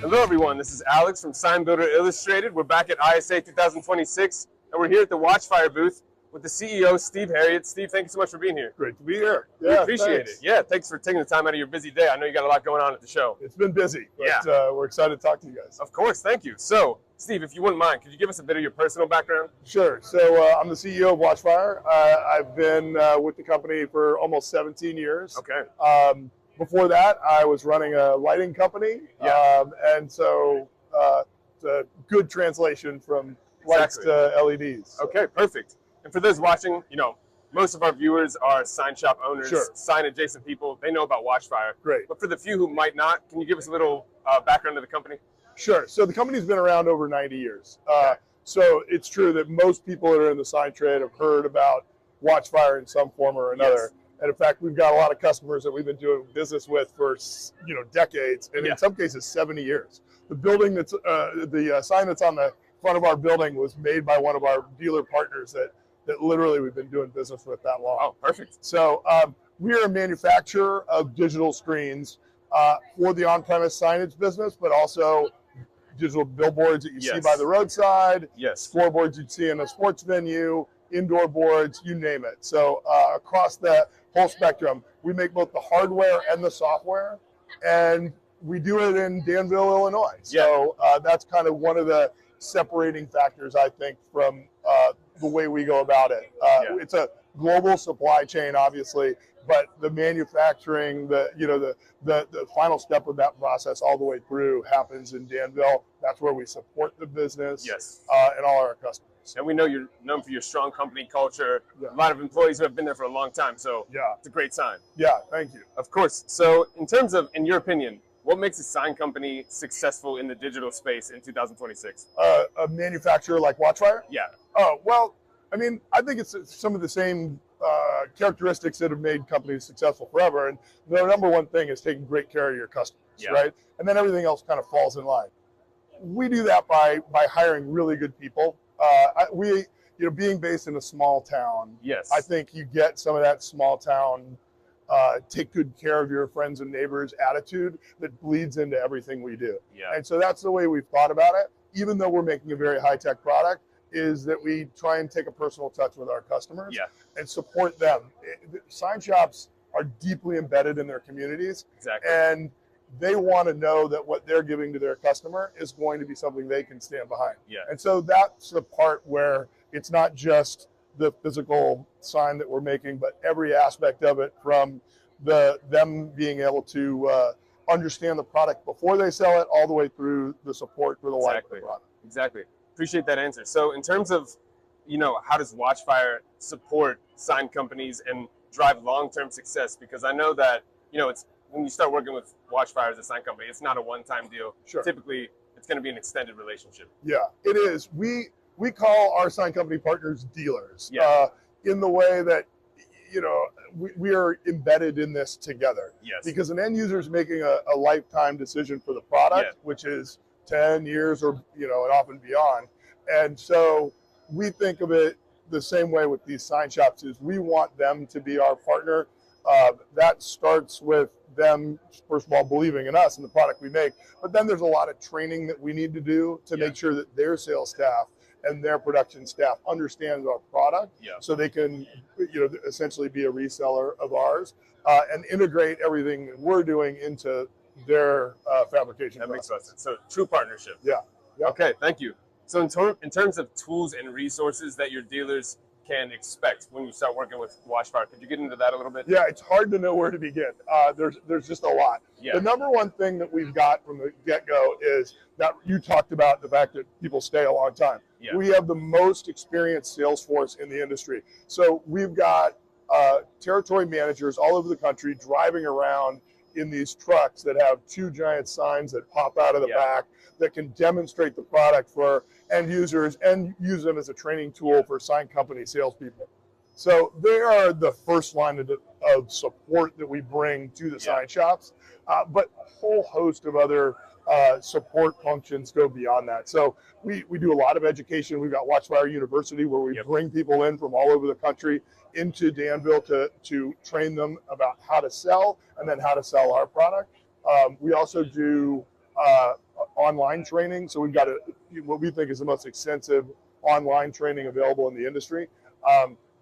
Hello everyone, this is Alex from Sign Builder Illustrated. We're back at ISA 2026 and we're here at the Watchfire booth with the CEO, Steve Harriott. Steve, thank you so much for being here. Great to be here. We appreciate it. Yeah, thanks for taking the time out of your busy day. I know you got a lot going on at the show. It's been busy, but we're excited to talk to you guys. Of course, thank you. So, Steve, if you wouldn't mind, could you give us a bit of your personal background? Sure. So I'm the CEO of Watchfire. I've been with the company for almost 17 years. Okay. Before that, I was running a lighting company, and so it's a good translation from lights to LEDs. So. Okay, perfect. And for those watching, you know, most of our viewers are sign shop owners, sign adjacent people. They know about Watchfire. Great. But for the few who might not, can you give us a little background of the company? Sure. So the company's been around over 90 years. So it's true that most people that are in the sign trade have heard about Watchfire in some form or another. Yes. And in fact, we've got a lot of customers that we've been doing business with for, decades, and in some cases 70 years. The building that's the sign that's on the front of our building was made by one of our dealer partners that literally we've been doing business with that long. Oh, perfect. So we're a manufacturer of digital screens for the on-premise signage business, but also digital billboards that you see by the roadside, scoreboards you'd see in a sports venue, indoor boards, you name it. So across the whole spectrum, we make both the hardware and the software, and we do it in Danville, Illinois. So that's kind of one of the separating factors, I think, from the way we go about it. It's a global supply chain, obviously, but the manufacturing, the final step of that process all the way through happens in Danville. That's where we support the business and all our customers. And we know you're known for your strong company culture, a lot of employees who have been there for a long time, so it's a great sign. Yeah, thank you. Of course. So in terms of, in your opinion, what makes a sign company successful in the digital space in 2026? A manufacturer like Watchfire? Yeah. Oh, well, I mean, I think it's some of the same characteristics that have made companies successful forever. And the number one thing is taking great care of your customers, right? And then everything else kind of falls in line. We do that by hiring really good people. Being based in a small town, I think you get some of that small town take good care of your friends and neighbors attitude that bleeds into everything we do. And so that's the way we've thought about it. Even though we're making a very high-tech product, is that we try and take a personal touch with our customers and support them. Sign shops are deeply embedded in their communities, and they want to know that what they're giving to their customer is going to be something they can stand behind. And so that's the part where it's not just the physical sign that we're making, but every aspect of it, from them being able to understand the product before they sell it, all the way through the support for the life of the product. Exactly. Appreciate that answer. So in terms of, how does Watchfire support sign companies and drive long-term success? Because I know that, it's when you start working with Watchfire as a sign company, it's not a one-time deal. Typically, it's going to be an extended relationship. Yeah, it is. We call our sign company partners dealers in the way that, we are embedded in this together. Because an end user is making a lifetime decision for the product, which is 10 years or, and often beyond. And so we think of it the same way with these sign shops is we want them to be our partner. That starts with them, first of all, believing in us and the product we make. But then there's a lot of training that we need to do to make sure that their sales staff and their production staff understands our product so they can, essentially be a reseller of ours and integrate everything that we're doing into their fabrication process. That makes sense. So true partnership. Yeah. Okay, thank you. So in terms of tools and resources that your dealers can expect when you start working with Watchfire, could you get into that a little bit? Yeah, it's hard to know where to begin. There's just a lot. The number one thing that we've got from the get-go is that you talked about the fact that people stay a long time. We have the most experienced sales force in the industry. So we've got territory managers all over the country driving around in these trucks that have two giant signs that pop out of the back that can demonstrate the product for end users and use them as a training tool for sign company salespeople. So they are the first line of support that we bring to the sign shops, but a whole host of other support functions go beyond that. So we do a lot of education. We've got Watchfire University where we bring people in from all over the country into Danville to train them about how to sell and then how to sell our product. We also do online training. So we've got what we think is the most extensive online training available in the industry.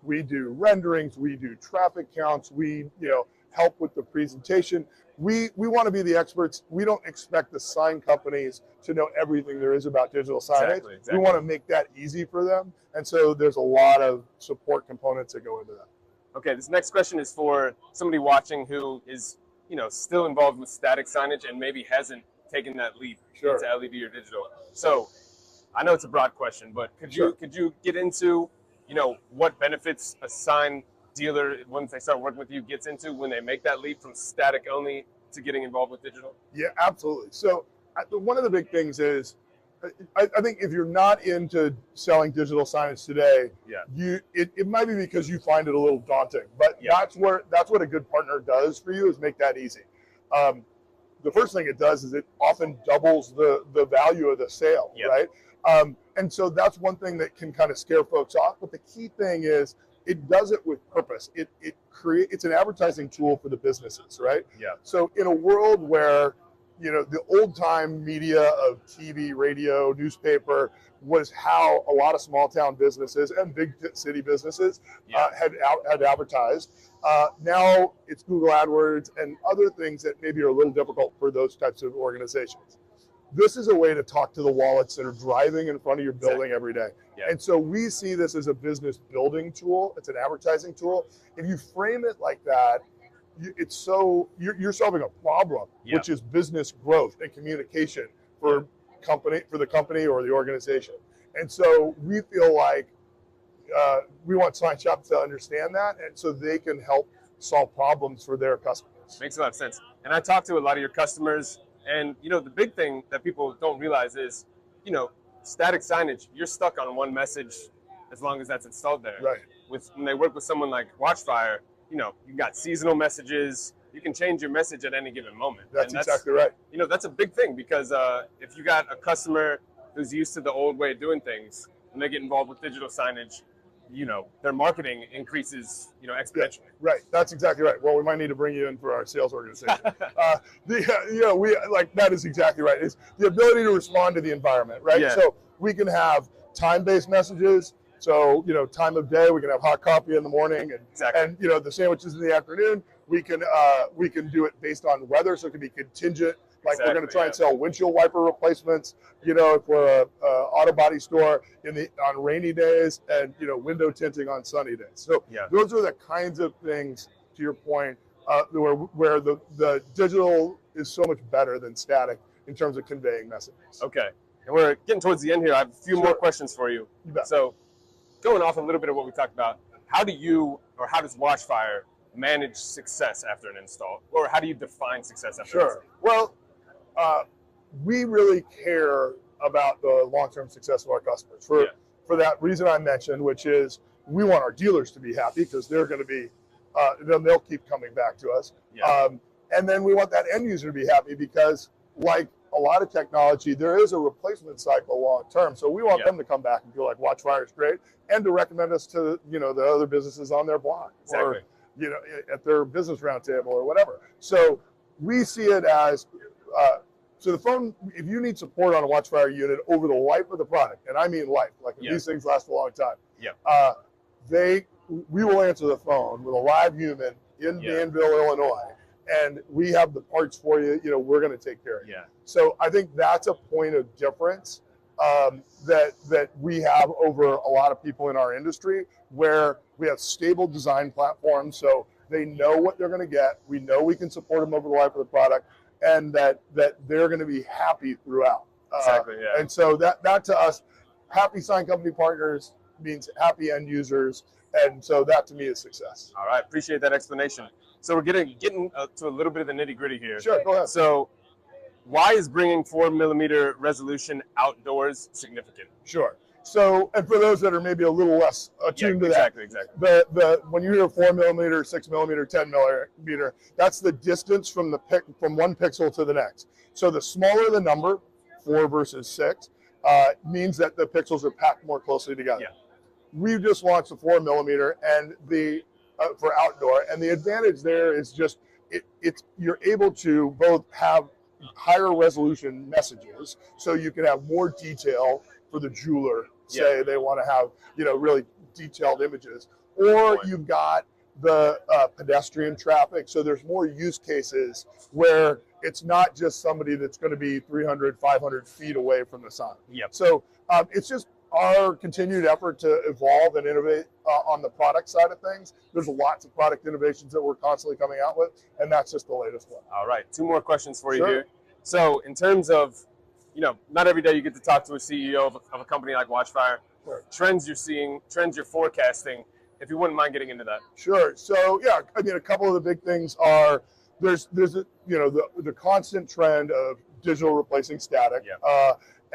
We do renderings, we do traffic counts, we help with the presentation. We want to be the experts. We don't expect the sign companies to know everything there is about digital signage. Exactly. We want to make that easy for them. And so there's a lot of support components that go into that. Okay, this next question is for somebody watching who is, still involved with static signage and maybe hasn't taken that leap into LED or digital. So I know it's a broad question, but could you get into, what benefits a sign dealer, once they start working with you, gets into when they make that leap from static only to getting involved with digital? Yeah, absolutely. So one of the big things is, I think if you're not into selling digital signage today, it might be because you find it a little daunting. But that's what a good partner does for you, is make that easy. The first thing it does is it often doubles the value of the sale, right? And so that's one thing that can kind of scare folks off. But the key thing is it does it with purpose. It's an advertising tool for the businesses, right? Yeah. So in a world where the old time media of TV, radio, newspaper was how a lot of small town businesses and big city businesses had advertised. Now it's Google AdWords and other things that maybe are a little difficult for those types of organizations. This is a way to talk to the wallets that are driving in front of your building every day. Yeah. And so we see this as a business building tool. It's an advertising tool. If you frame it like that, you're solving a problem, which is business growth and communication for the company or the organization. And so we feel like we want sign shops to understand that, and so they can help solve problems for their customers. Makes a lot of sense. And I talk to a lot of your customers, and the big thing that people don't realize is, static signage, you're stuck on one message as long as that's installed there. Right. When they work with someone like Watchfire, you've got seasonal messages. You can change your message at any given moment. That's exactly right. That's a big thing, because if you got a customer who's used to the old way of doing things and they get involved with digital signage, their marketing increases, exponentially. Yeah, right. That's exactly right. Well, we might need to bring you in for our sales organization. That is exactly right. It's the ability to respond to the environment, right? Yeah. So we can have time-based messages. So, time of day, we can have hot coffee in the morning and the sandwiches in the afternoon. We can do it based on weather. So it can be contingent. Like we're going to try and sell windshield wiper replacements, if we're a auto body store on rainy days, and, window tinting on sunny days. So those are the kinds of things, to your point, where the digital is so much better than static in terms of conveying messages. Okay. And we're getting towards the end here. I have a few more questions for you. You bet. So, going off a little bit of what we talked about, how does Watchfire manage success after an install? Or how do you define success after an install? Well, we really care about the long-term success of our customers for that reason I mentioned, which is we want our dealers to be happy, because they're going to be, they'll keep coming back to us. Yeah. And then we want that end user to be happy, because like a lot of technology, there is a replacement cycle long term. So we want them to come back and feel like Watchfire is great, and to recommend us to the other businesses on their block, or at their business roundtable or whatever. So we see it as so the phone. If you need support on a Watchfire unit over the life of the product, and I mean life, like these things last a long time. We will answer the phone with a live human in Danville, Illinois. And we have the parts for you. We're going to take care of you. So I think that's a point of difference that we have over a lot of people in our industry, where we have stable design platforms, so they know what they're going to get. We know we can support them over the life of the product, and that they're going to be happy throughout. Exactly. Yeah. And so that to us, happy sign company partners means happy end users, and so that to me is success. All right, appreciate that explanation. So we're getting to a little bit of the nitty gritty here. Sure, go ahead. So why is bringing 4mm resolution outdoors significant? Sure. So, and for those that are maybe a little less attuned to that, exactly. When you hear 4mm, 6mm, 10mm, that's the distance from one pixel to the next. So the smaller the number, 4 versus 6, means that the pixels are packed more closely together. Yeah. We've just launched the 4mm and for outdoor, and the advantage there is just you're able to both have higher resolution messages, so you can have more detail for the jeweler. Say they want to have, you know, really detailed images, or you've got the pedestrian traffic. So there's more use cases where it's not just somebody that's going to be 300, 500 feet away from the sign. So it's just our continued effort to evolve and innovate on the product side of things. There's lots of product innovations that we're constantly coming out with, and that's just the latest one. All right, 2 more questions for you here. So in terms of, you know, not every day you get to talk to a CEO of a company like Watchfire. Trends you're seeing, trends you're forecasting, if you wouldn't mind getting into that. Sure. So yeah, I mean, a couple of the big things are there's a, you know, the constant trend of digital replacing static,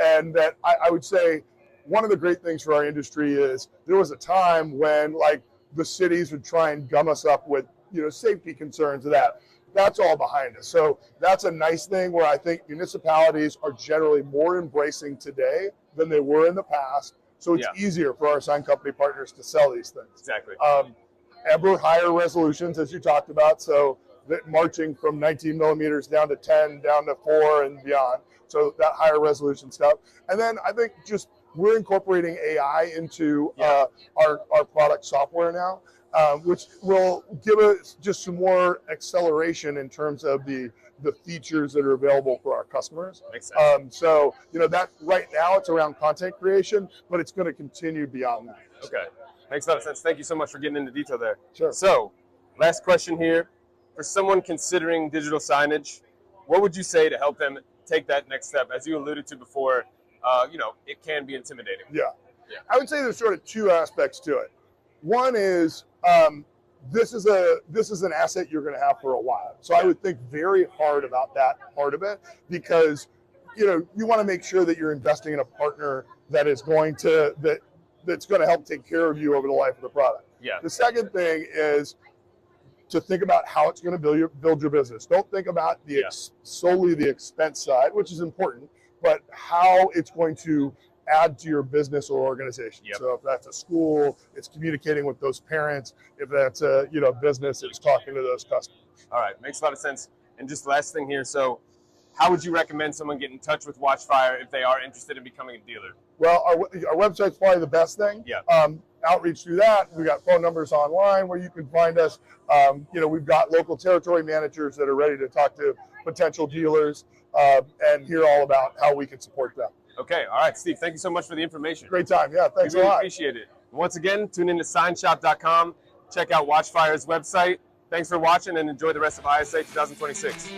and that I would say one of the great things for our industry is there was a time when like the cities would try and gum us up with, you know, safety concerns of that. That's all behind us. So that's a nice thing where I think municipalities are generally more embracing today than they were in the past. So it's easier for our sign company partners to sell these things. Exactly. Ever higher resolutions, as you talked about. So that marching from 19 millimeters down to 10, down to 4 and beyond. So that higher resolution stuff. And then I think just we're incorporating AI into our product software now, which will give us just some more acceleration in terms of the features that are available for our customers. Makes sense. So, you know, that right now it's around content creation, but it's going to continue beyond that. Okay. Makes a lot of sense. Thank you so much for getting into detail there. Sure. So, last question here. For someone considering digital signage, what would you say to help them take that next step? As you alluded to before, you know, it can be intimidating. I would say there's sort of 2 aspects to it. One is this is an asset you're going to have for a while. So I would think very hard about that part of it, because, you know, you want to make sure that you're investing in a partner that is going to that's going to help take care of you over the life of the product. The second thing is to think about how it's going to build your business. Don't think about the solely the expense side, which is important, but how it's going to add to your business or organization. So if that's a school, it's communicating with those parents. If that's a, you know, business, it's talking to those customers. All right, makes a lot of sense. And just last thing here, so how would you recommend someone get in touch with Watchfire if they are interested in becoming a dealer? Well, our website's probably the best thing. Outreach through that. We got phone numbers online where you can find us. You know, we've got local territory managers that are ready to talk to potential dealers and hear all about how we can support them. Okay, all right, Steve, thank you so much for the information. Great time, thanks we really a lot. Appreciate it. Once again, tune in to signshop.com, check out Watchfire's website. Thanks for watching and enjoy the rest of ISA 2026.